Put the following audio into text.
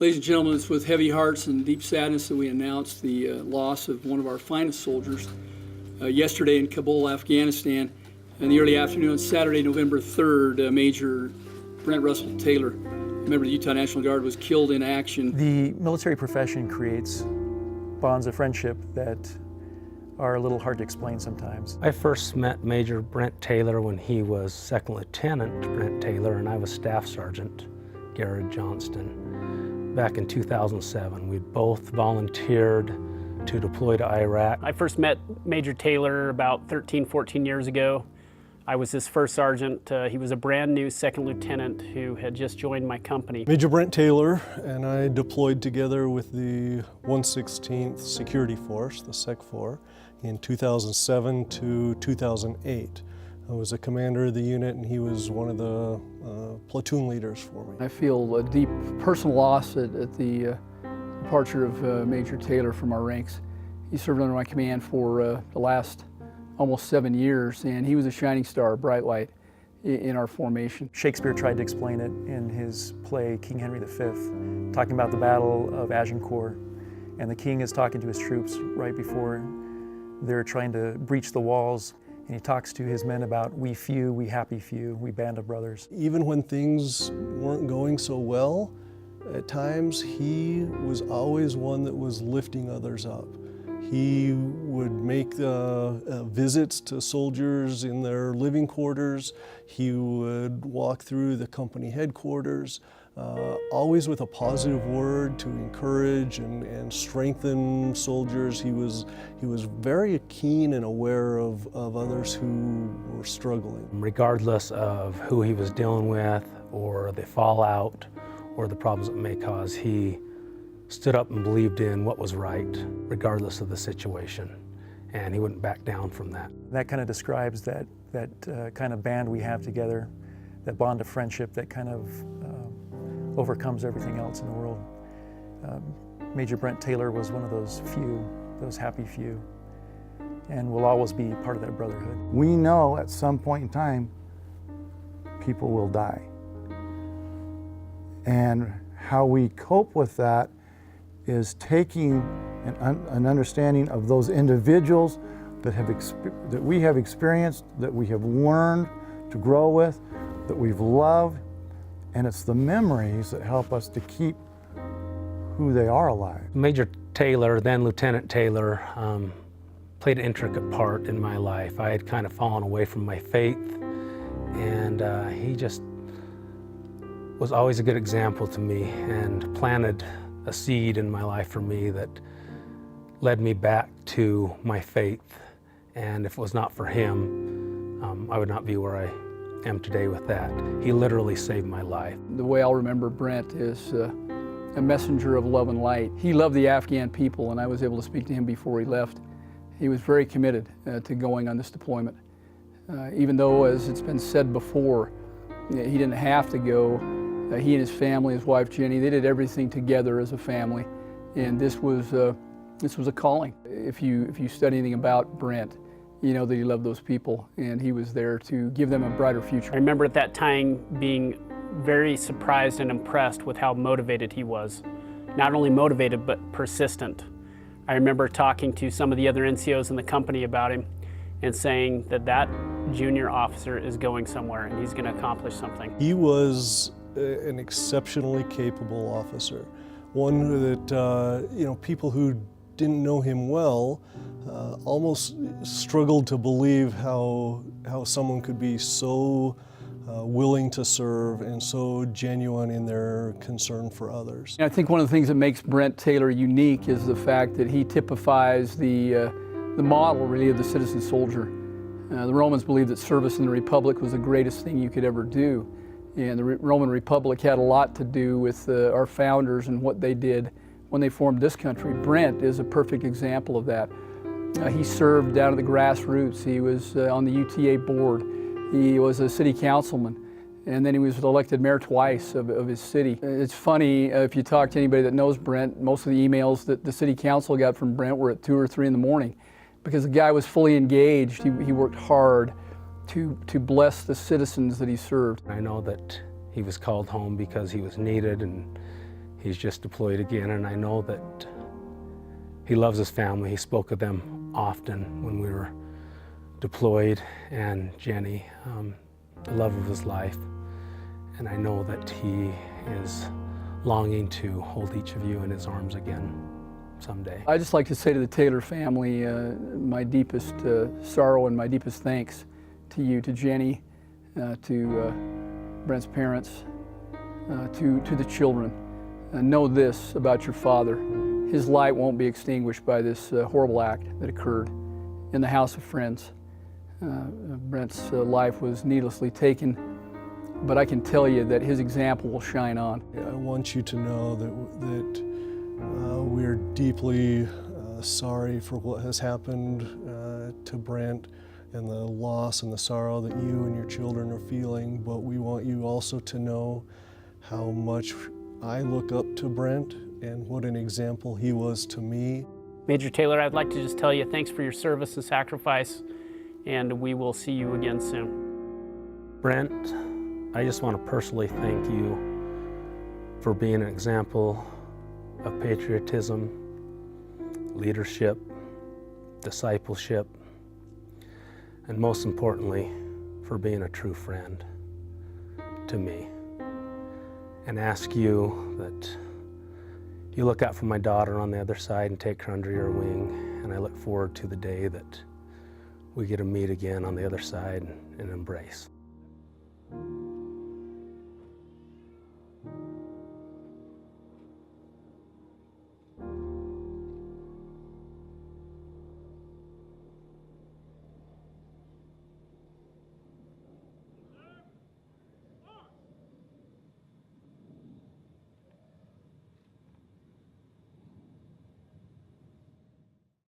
Ladies and gentlemen, it's with heavy hearts and deep sadness that we announce the loss of one of our finest soldiers yesterday in Kabul, Afghanistan. In the early afternoon on Saturday, November 3rd, Major Brent Russell Taylor, a member of the Utah National Guard, was killed in action. The military profession creates bonds of friendship that are a little hard to explain sometimes. I first met Major Brent Taylor when he was Second Lieutenant Brent Taylor and I was Staff Sergeant Garrett Johnston. Back in 2007, we both volunteered to deploy to Iraq. I first met Major Taylor about 13, 14 years ago. I was his first sergeant. He was a brand new second lieutenant who had just joined my company. Major Brent Taylor and I deployed together with the 116th Security Force, the SEC-4, in 2007 to 2008. I was a commander of the unit and he was one of the platoon leaders for me. I feel a deep personal loss at the departure of Major Taylor from our ranks. He served under my command for the last almost 7 years, and he was a shining star, a bright light in our formation. Shakespeare tried to explain it in his play King Henry V, talking about the Battle of Agincourt, and the king is talking to his troops right before they're trying to breach the walls, and he talks to his men about we few, we happy few, we band of brothers. Even when things weren't going so well, at times he was always one that was lifting others up. He would make visits to soldiers in their living quarters. He would walk through the company headquarters, always with a positive word to encourage and strengthen soldiers. He was very keen and aware of others who were struggling. Regardless of who he was dealing with or the fallout or the problems it may cause, he stood up and believed in what was right, regardless of the situation, and he wouldn't back down from that. That kind of describes that kind of band we have together, that bond of friendship that kind of overcomes everything else in the world. Major Brent Taylor was one of those few, those happy few, and will always be part of that brotherhood. We know at some point in time, people will die. And how we cope with that is taking an understanding of those individuals that we have experienced, that we have learned to grow with, that we've loved, and it's the memories that help us to keep who they are alive. Major Taylor, then Lieutenant Taylor, played an intricate part in my life. I had kind of fallen away from my faith, and he just was always a good example to me and planted a seed in my life for me that led me back to my faith. And if it was not for him, I would not be where I am today with that. He literally saved my life. The way I'll remember Brent is a messenger of love and light. He loved the Afghan people, and I was able to speak to him before he left. He was very committed to going on this deployment. Even though, as it's been said before, he didn't have to go. He and his family, his wife Jenny, they did everything together as a family, and this was a calling. If you study anything about Brent, you know that he loved those people, and he was there to give them a brighter future. I remember at that time being very surprised and impressed with how motivated he was. Not only motivated, but persistent. I remember talking to some of the other NCOs in the company about him and saying that junior officer is going somewhere and he's going to accomplish something. He was an exceptionally capable officer, one that people who didn't know him well almost struggled to believe how someone could be so willing to serve and so genuine in their concern for others. I think one of the things that makes Brent Taylor unique is the fact that he typifies the model, really, of the citizen soldier. The Romans believed that service in the Republic was the greatest thing you could ever do. And the Roman Republic had a lot to do with our founders and what they did when they formed this country. Brent is a perfect example of that. He served down to the grassroots. He was on the UTA board. He was a city councilman, and then he was elected mayor twice of his city. It's funny, if you talk to anybody that knows Brent, most of the emails that the city council got from Brent were at 2 or 3 in the morning, because the guy was fully engaged. He worked hard to bless the citizens that he served. I know that he was called home because he was needed and He's just deployed again, and I know that he loves his family. He spoke of them often when we were deployed, and Jenny, the love of his life. And I know that he is longing to hold each of you in his arms again someday. I'd just like to say to the Taylor family, my deepest sorrow and my deepest thanks to you, to Jenny, to Brent's parents, to the children. Know this about your father: his light won't be extinguished by this horrible act that occurred in the house of friends. Brent's life was needlessly taken, but I can tell you that his example will shine on. I want you to know that we're deeply sorry for what has happened to Brent and the loss and the sorrow that you and your children are feeling, but we want you also to know how much I look up to Brent and what an example he was to me. Major Taylor, I'd like to just tell you thanks for your service and sacrifice, and we will see you again soon. Brent, I just want to personally thank you for being an example of patriotism, leadership, discipleship, and most importantly, for being a true friend to me. And ask you that you look out for my daughter on the other side and take her under your wing. And I look forward to the day that we get to meet again on the other side and embrace.